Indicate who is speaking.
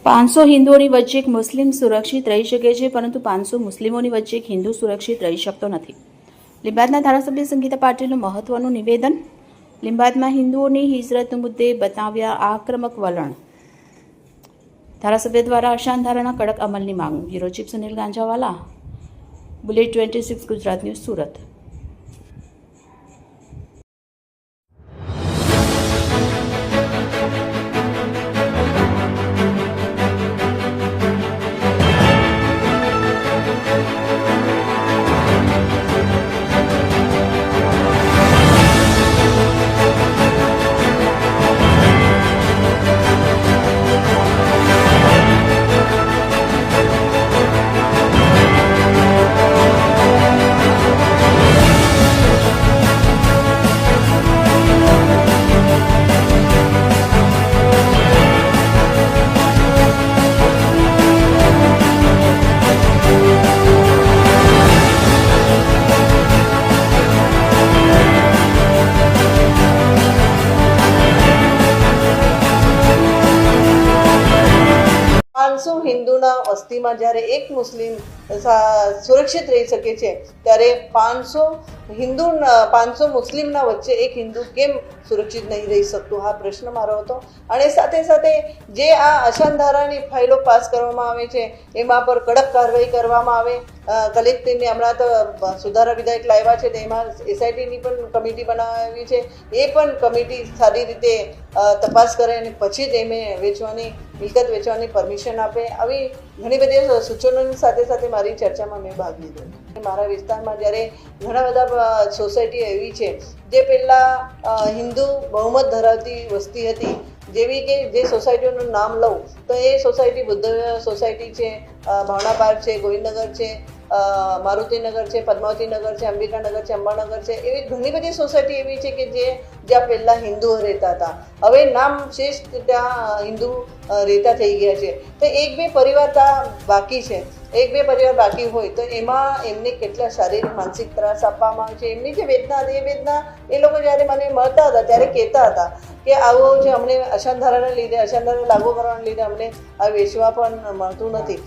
Speaker 1: 500 હિન્દુઓની વચ્ચે એક મુસ્લિમ સુરક્ષિત રહી શકે છે, પરંતુ 500 મુસ્લિમોની વચ્ચે એક હિન્દુ સુરક્ષિત રહી શકતો નથી. લીંબાદના ધારાસભ્ય સંગીતા પાટીલનું મહત્વનું નિવેદન. લીંબાદમાં હિન્દુઓની હિજરત મુદ્દે બતાવ્યા આક્રમક વલણ. ધારાસભ્ય દ્વારા અશાંતધારાના કડક અમલની માંગ. Bureau chief Sunil Ganjawala, bullet 26 Gujarat news, Surat.
Speaker 2: હિન્દુના વસ્તીમાં જ્યારે એક મુસ્લિમ સુરક્ષિત રહી શકે છે, ત્યારે 500 મુસ્લિમના વચ્ચે એક હિન્દુ કેમ સુરક્ષિત નહીં રહી શકતું? આ પ્રશ્ન મારો હતો. અને સાથે સાથે જે આ અશાંતધારાની ફાઇલો પાસ કરવામાં આવે છે, એમાં પર કડક કાર્યવાહી કરવામાં આવે. કલેક્ટરની હમણાં તો સુધારા વિધેયક લાવ્યા છે, તેમાં એસઆઈટીની પણ કમિટી બનાવી છે. એ પણ કમિટી સારી રીતે તપાસ કરે અને પછી જ એમને મિલકત વેચવાની પરમિશન આપે. આવી ઘણી બધી સૂચનોની સાથે સાથે મારી ચર્ચામાં મેં ભાગ લીધો. મારા વિસ્તારમાં જ્યારે ઘણા બધા સોસાયટી એવી છે જે પહેલાં હિન્દુ બહુમત ધરાવતી વસ્તી હતી, જેવી કે જે સોસાયટીઓનું નામ લઉં તો એ સોસાયટી બુદ્ધ સોસાયટી છે, ભાવના પાર્ક છે, ગોવિંદનગર છે, મારુતિનગર છે, પદ્માવતીનગર છે, અંબિકાનગર છે, અંબાનગર છે. એવી ઘણી બધી સોસાયટી એવી છે કે જ્યાં પહેલાં હિન્દુઓ રહેતા હતા. હવે નામ શેષ ત્યાં હિન્દુ રહેતા થઈ ગયા છે. તો એક બે પરિવાર ત્યાં બાકી છે. એક બે પરિવાર બાકી હોય તો એમાં એમને કેટલા શારીરિક માનસિક ત્રાસ આપવામાં આવે છે. એમની જે વેદના હતી એ વેદના એ લોકો જ્યારે મને મળતા હતા ત્યારે કહેતા હતા કે આવો જે અમને અશાંતધારાને લીધે, અશાંતધારા લાગુ કરવાને લીધે અમને આ વેચવા પણ મળતું નથી.